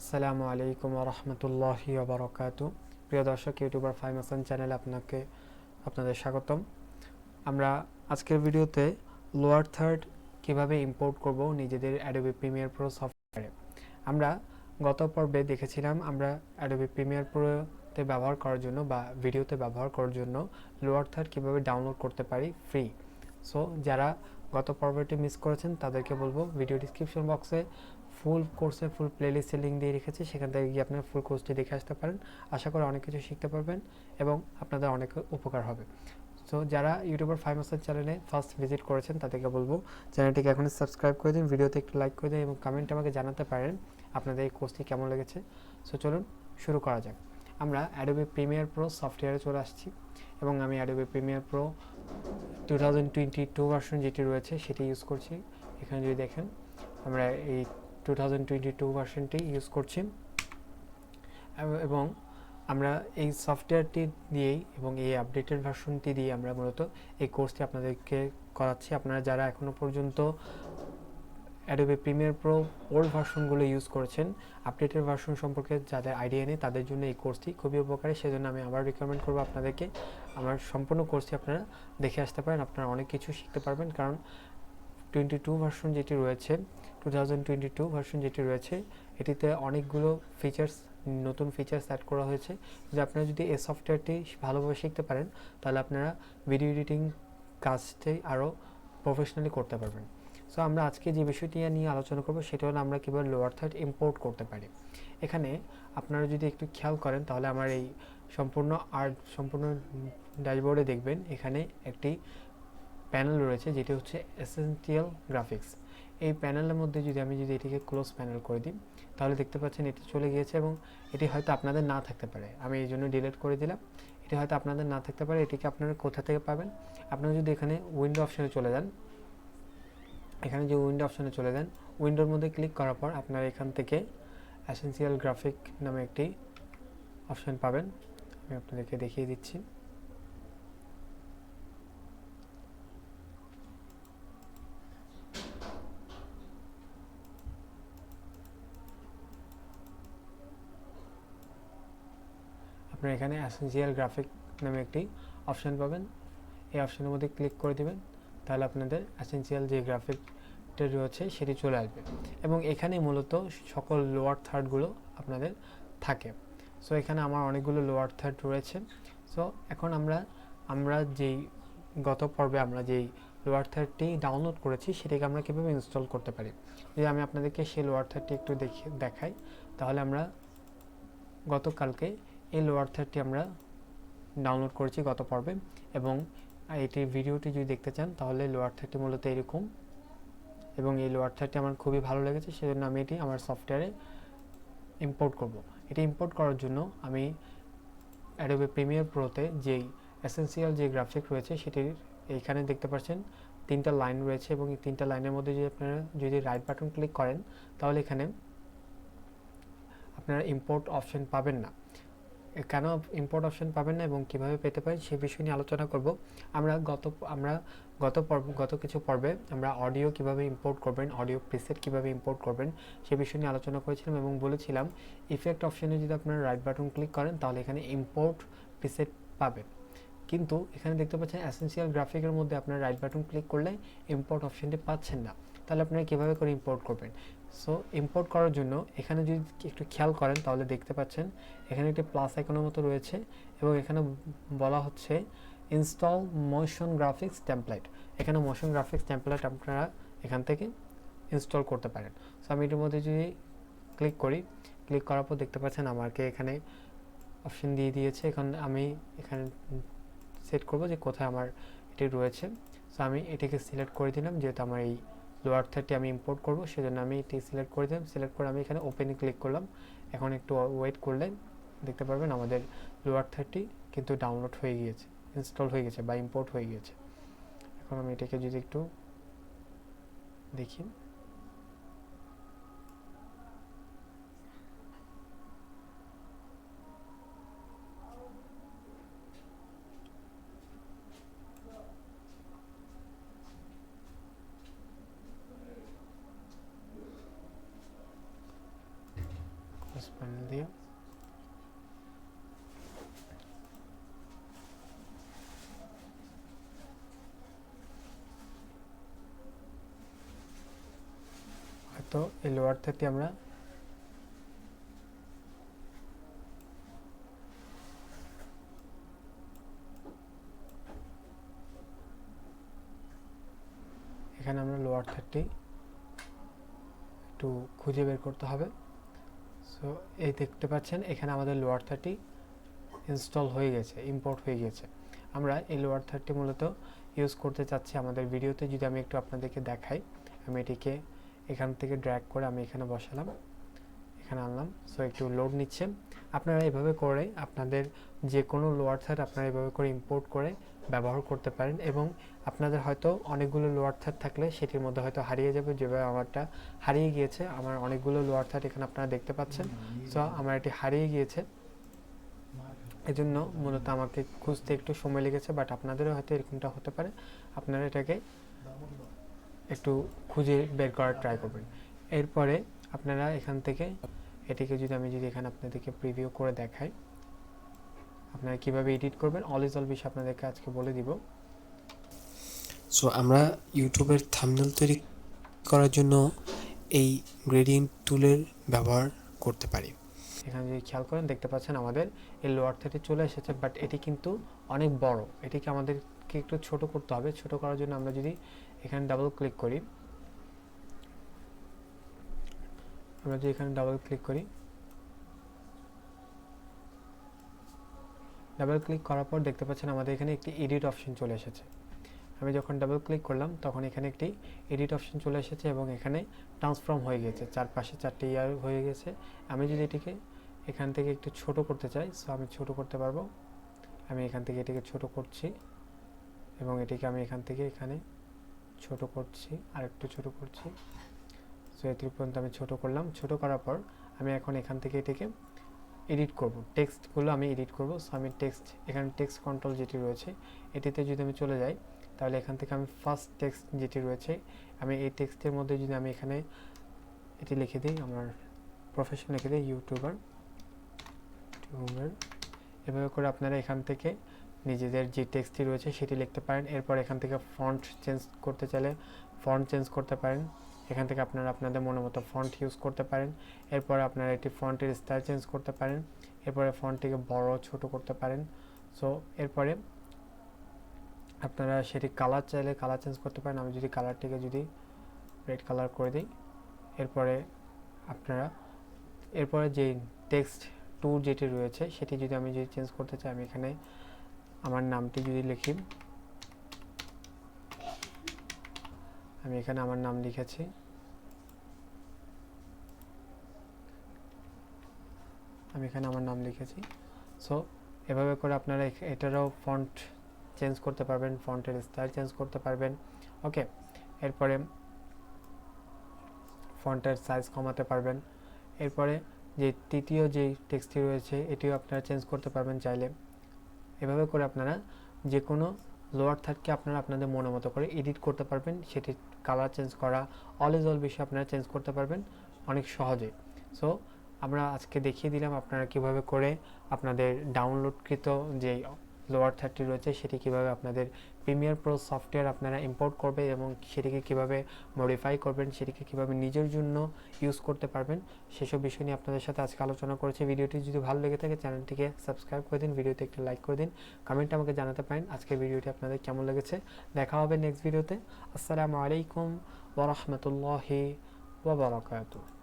আসসালামু আলাইকুম ওয়া রাহমাতুল্লাহি ওয়া বারাকাতুহু। প্রিয় দর্শক, ইউটিউবার ফাহিম হাসান চ্যানেলে আপনাদের স্বাগতম। আমরা আজকের ভিডিওতে লোয়ার থার্ড কিভাবে ইম্পোর্ট করব নিজেদের অ্যাডোবি প্রিমিয়ার প্রো সফটওয়্যারে। আমরা গত পর্বে দেখেছিলাম আমরা অ্যাডোবি প্রিমিয়ার প্রোতে ব্যবহার করার জন্য বা ভিডিওতে ব্যবহার করার জন্য লোয়ার থার্ড কিভাবে ডাউনলোড করতে পারি ফ্রি। সো যারা গত পর্বটি মিস করেছেন তাদেরকে বলবো ভিডিও ডিসক্রিপশন বক্সে ফুল কোর্সের ফুল প্লেলিস্টের লিঙ্ক দিয়ে রেখেছি, সেখান থেকে গিয়ে আপনারা ফুল কোর্সটি দেখে আসতে পারেন। আশা করি অনেক কিছু শিখতে পারবেন এবং আপনাদের অনেক উপকার হবে। সো যারা ইউটিউবার ফাহিম হাসান চ্যানেলে ফার্স্ট ভিজিট করেছেন তাদেরকে বলবো চ্যানেলটিকে এখনই সাবস্ক্রাইব করে দিন, ভিডিওতে একটু লাইক করে দিন এবং কমেন্টে আমাকে জানাতে পারেন আপনাদের এই কোর্সটি কেমন লেগেছে। সো চলুন শুরু করা যাক। আমরা অ্যাডোবি প্রিমিয়ার প্রো সফটওয়্যারে চলে আসছি এবং আমি অ্যাডোবি প্রিমিয়ার প্রো 2022 ভার্সন যেটি রয়েছে সেটি ইউজ করছি। এখানে যদি দেখেন আমরা এই 2022 ভার্সনটি ইউজ করছি এবং আমরা এই সফটওয়্যারটি দিয়েই এবং এই আপডেটেড ভার্সনটি দিয়ে আমরা মূলত এই কোর্সটি আপনাদেরকে করাচ্ছি। আপনারা যারা এখনও পর্যন্ত অ্যাডোবি প্রিমিয়ার প্রো ওল্ড ভার্সনগুলো ইউজ করেছেন, আপডেটেড ভার্সন সম্পর্কে যাদের আইডিয়া নেই তাদের জন্য এই কোর্সটি খুবই উপকারী। সেজন্য আমি আবার রিকমেন্ড করবো আপনাদেরকে আমার সম্পূর্ণ কোর্সটি আপনারা দেখে আসতে পারেন। আপনারা অনেক কিছু শিখতে পারবেন, কারণ 22 ভার্সন যেটি রয়েছে 2022 ভার্সন যেটি রয়েছে এটিতে অনেকগুলো ফিচার্স, নতুন ফিচার্স অ্যাড করা হয়েছে। যে আপনারা যদি এই সফটওয়্যারটি ভালোভাবে শিখতে পারেন তাহলে আপনারা ভিডিও এডিটিং কাজটি আরও প্রফেশনালি করতে পারবেন। সো আমরা আজকে যে বিষয়টি নিয়ে আলোচনা করব সেটা হলো আমরা কীভাবে লোয়ার থার্ড ইম্পোর্ট করতে পারি। এখানে আপনারা যদি একটু খেয়াল করেন তাহলে আমার এই সম্পূর্ণ ড্যাশবোর্ডে দেখবেন এখানে একটি প্যানেল রয়েছে যেটি হচ্ছে এসেনশিয়াল গ্রাফিক্স। এই প্যানেলের মধ্যে যদি এটিকে ক্লোজ প্যানেল করে দিই তাহলে দেখতে পাচ্ছেন এটি চলে গিয়েছে এবং এটি হয়তো আপনাদের না থাকতে পারে, আমি এই জন্য ডিলিট করে দিলাম। এটি হয়তো আপনাদের না থাকতে পারে। এটিকে আপনারা কোথা থেকে পাবেন? আপনারা যদি এখানে উইন্ডো অপশনে চলে যান, এখানে যে উইন্ডো অপশনে চলে যান, উইন্ডোর মধ্যে ক্লিক করার পর আপনারা এখান থেকে এসেনশিয়াল গ্রাফিক নামে একটি অপশন পাবেন। আমি আপনাদেরকে দেখিয়ে দিচ্ছি। আপনারা এখানে এসেনশিয়াল গ্রাফিক নামে একটি অপশন পাবেন। এই অপশনের মধ্যে ক্লিক করে দেবেন, তাহলে আপনাদের এসেনশিয়াল যে গ্রাফিকটা রয়েছে সেটি চলে আসবে এবং এখানে মূলত সকল লোয়ার থার্ডগুলো আপনাদের থাকে। সো এখানে আমার অনেকগুলো লোয়ার থার্ড রয়েছে। সো এখন আমরা যেই গত পর্বে আমরা যেই লোয়ার থার্ডটি ডাউনলোড করেছি সেটাকে আমরা কীভাবে ইনস্টল করতে পারি, যদি আমি আপনাদেরকে সেই লোয়ার থার্ডটি একটু দেখাই তাহলে আমরা গতকালকে এই লোয়ার থার্ডটি আমরা ডাউনলোড করেছি গত পর্বে এবং এটির ভিডিওটি যদি দেখতে চান তাহলে লোয়ার থার্ডটি মূলত এরকম এবং এই লোয়ার থার্ডটি আমার খুবই ভালো লেগেছে, সেজন্য আমি এটি আমার সফটওয়্যারে ইম্পোর্ট করব। এটি ইম্পোর্ট করার জন্য আমি অ্যাডোবি প্রিমিয়ার প্রোতে যেই এসেনশিয়াল যে গ্রাফিক রয়েছে সেটির এইখানে দেখতে পাচ্ছেন 3টা লাইন রয়েছে এবং এই 3টা লাইনের মধ্যে যদি আপনারা রাইট বাটন ক্লিক করেন তাহলে এখানে আপনারা ইম্পোর্ট অপশন পাবেন না। কেন ইম্পোর্ট অপশন পাবেন না এবং কীভাবে পেতে পারেন সে বিষয় নিয়ে আলোচনা করব। আমরা গত কিছু পর্বে আমরা অডিও কীভাবে ইম্পোর্ট করবেন, অডিও প্রিসেট কীভাবে ইম্পোর্ট করবেন সে বিষয় নিয়ে আলোচনা করেছিলাম এবং বলেছিলাম ইফেক্ট অপশনে যদি আপনারা রাইট বাটন ক্লিক করেন তাহলে এখানে ইম্পোর্ট প্রিসেট পাবেন। কিন্তু এখানে দেখতে পাচ্ছেন এসেনশিয়াল গ্রাফিকের মধ্যে আপনারা রাইট বাটন ক্লিক করলে ইম্পোর্ট অপশনটি পাচ্ছেন না। তাহলে আপনারা কীভাবে করে ইম্পোর্ট করবেন? সো ইম্পোর্ট করার জন্য এখানে যদি একটু খেয়াল করেন তাহলে দেখতে পাচ্ছেন এখানে একটি প্লাস আইকনের মতো রয়েছে এবং এখানে বলা হচ্ছে ইনস্টল মোশন গ্রাফিক্স টেমপ্লেট। এখানে মোশন গ্রাফিক্স টেমপ্লেট আপনারা এখান থেকে ইনস্টল করতে পারেন। সো আমি এটির মধ্যে যদি ক্লিক করার পর দেখতে পাচ্ছেন আমাকে এখানে অপশন দিয়ে দিয়েছে। এখন আমি এখানে সেট করব যে কোথায় আমার এটি রয়েছে। সো আমি এটিকে সিলেক্ট করে দিলাম, যেহেতু আমার এই লোয়ার থার্ডটি আমি ইম্পোর্ট করব সেজন্য আমি এটি সিলেক্ট করে দিলাম। সিলেক্ট করে আমি এখানে ওপেনে ক্লিক করলাম। এখন একটু ওয়েট করলে দেখতে পারবেন আমাদের লোয়ার থার্ডটি কিন্তু ডাউনলোড হয়ে গিয়েছে, ইনস্টল হয়ে গেছে বা ইম্পোর্ট হয়ে গিয়েছে। এখন আমি এটাকে যদি একটু দেখি, প্যানেল দিয়ে হয়তো এই লোয়ার থার্টি আমরা এখানে আমরা লোয়ার থার্টি একটু খুঁজে বের করতে হবে। সো এই দেখতে পাচ্ছেন এখানে আমাদের লোয়ার থার্টি ইনস্টল হয়ে গেছে, ইম্পোর্ট হয়ে গেছে। আমরা এই লোয়ার থার্টি মূলত ইউজ করতে চাচ্ছি আমাদের ভিডিওতে। যদি আমি একটু আপনাদেরকে দেখাই, আমি এটিকে এখান থেকে ড্র্যাগ করে আমি এখানে বসালাম, এখানে আনলাম। সো একটু লোড নিচ্ছে। আপনারা এভাবে করে আপনাদের যে কোনো লোয়ার থার্ড আপনারা এভাবে করে ইম্পোর্ট করে ব্যবহার করতে পারেন, এবং আপনাদের হয়তো অনেকগুলো লোয়ার থার্ড থাকলে সেটির মধ্যে হয়তো হারিয়ে যাবে, যেভাবে আমারটা হারিয়ে গিয়েছে। আমার অনেকগুলো লোয়ার থার্ড এখানে আপনারা দেখতে পাচ্ছেন। সো আমার এটি হারিয়ে গিয়েছে, এজন্য মূলত আমাকে খুঁজতে একটু সময় লেগেছে, বাট আপনাদেরও হয়তো এরকমটা হতে পারে। আপনারা এটাকে একটু খুঁজে বের করার ট্রাই করবেন। এরপরে আপনারা এখান থেকে এটিকে আমি এখানে আপনাদেরকে প্রিভিউ করে দেখাই, আপনারা কিভাবে এডিট করবেন অল ইজ অল বিষয় আপনাদেরকে আজকে বলে দিব। সো আমরা ইউটিউবের থাম্বনেল তৈরি করার জন্য এই গ্রেডিয়েন্ট টুলের ব্যবহার করতে পারি। এখানে যদি খেয়াল করেন দেখতে পাচ্ছেন আমাদের এই লোয়ার থার্টি চলে এসেছে, বাট এটি কিন্তু অনেক বড়। এটিকে আমাদেরকে একটু ছোট করতে হবে। ছোট করার জন্য আমরা যদি এখানে ডাবল ক্লিক করি, ডাবল ক্লিক করার পর দেখতে পাচ্ছেন আমাদের এখানে একটি এডিট অপশন চলে এসেছে। আমি যখন ডাবল ক্লিক করলাম তখন এখানে একটি এডিট অপশন চলে এসেছে এবং এখানে ট্রান্সফর্ম হয়ে গেছে, চারপাশে 4টি ইয়ার হয়ে গেছে। আমি যদি এটিকে এখান থেকে একটু ছোট করতে চাই, সো আমি ছোট করতে পারবো। আমি এখান থেকে এটিকে ছোট করছি এবং এটিকে আমি এখান থেকে এখানে ছোট করছি, আর একটু ছোট করছি। সো এটি পর্যন্ত আমি ছোট করলাম। ছোট করার পর আমি এখন এখান থেকে এটিকে এডিট করব, টেক্সটগুলো আমি এডিট করব। সো আমি এখানে টেক্সট কন্ট্রোল যেটি রয়েছে এটিতে যদি আমি চলে যাই, তাহলে এখান থেকে আমি ফার্স্ট টেক্সট যেটি রয়েছে, আমি এই টেক্সটের মধ্যে যদি আমি এখানে এটি লিখে দিই, আমার প্রফেশন লিখে দিই ইউটিউবার। এভাবে করে আপনারা এখান থেকে নিজেদের যে টেক্সটটি রয়েছে সেটি লিখতে পারেন। এরপর এখান থেকে ফন্ট চেঞ্জ করতে চাইলে ফন্ট চেঞ্জ করতে পারেন। এখান থেকে আপনারা আপনাদের মনের মতো ফন্ট ইউজ করতে পারেন। এরপর আপনারা এটি ফন্টের স্টাইল চেঞ্জ করতে পারেন। এরপরে ফন্টটিকে বড় ছোট করতে পারেন। সো এরপরে আপনারা সেটি কালার চাইলে কালার চেঞ্জ করতে পারেন। আমি যদি কালারটিকে রেড কালার করে দিই, এরপরে আপনারা যে টেক্সট ট্যুর যেটি রয়েছে সেটি আমি চেঞ্জ করতে চাই, আমি এখানে আমার নামটি লিখি, আমি এখানে আমার নাম লিখেছি। সো এভাবে করে আপনারা এটারও ফন্ট চেঞ্জ করতে পারবেন, ফন্টের স্টাইল চেঞ্জ করতে পারবেন। ওকে, এরপরে ফন্টের সাইজ কমাতে পারবেন। এরপরে যে তৃতীয় যে টেক্সটটি রয়েছে এটিও আপনারা চেঞ্জ করতে পারবেন চাইলে। এভাবে করে আপনারা যে কোনো লোয়ার থার্ডকে আপনারা আপনাদের মনের মতো করে এডিট করতে পারবেন। সেটির কালার চেঞ্জ করা, অল ইজ অল বিষয় আপনারা চেঞ্জ করতে পারবেন অনেক সহজে। সো আমরা আজকে দেখিয়ে দিলাম আপনারা কিভাবে করে আপনাদের ডাউনলোডকৃত যে লোয়ার থার্ডটি রয়েছে সেটি কিভাবে আপনাদের প্রিমিয়ার প্রো সফটওয়্যার আপনারা ইম্পোর্ট করবে এবং সেটিকে কিভাবে মডিফাই করবেন, সেটিকে কিভাবে নিজের জন্য ইউজ করতে পারবেন, সেসব বিষয় নিয়ে আপনাদের সাথে আজকে আলোচনা করেছি। ভিডিওটি যদি ভালো লেগে থাকে চ্যানেলটিকে সাবস্ক্রাইব করে দিন, ভিডিওতে একটি লাইক করে দিন, কমেন্টে আমাকে জানাতে পারেন আজকের ভিডিওটি আপনাদের কেমন লেগেছে। দেখা হবে নেক্সট ভিডিওতে। আসসালামু আলাইকুম ওয়া রাহমাতুল্লাহি ওয়া বারাকাতুহু।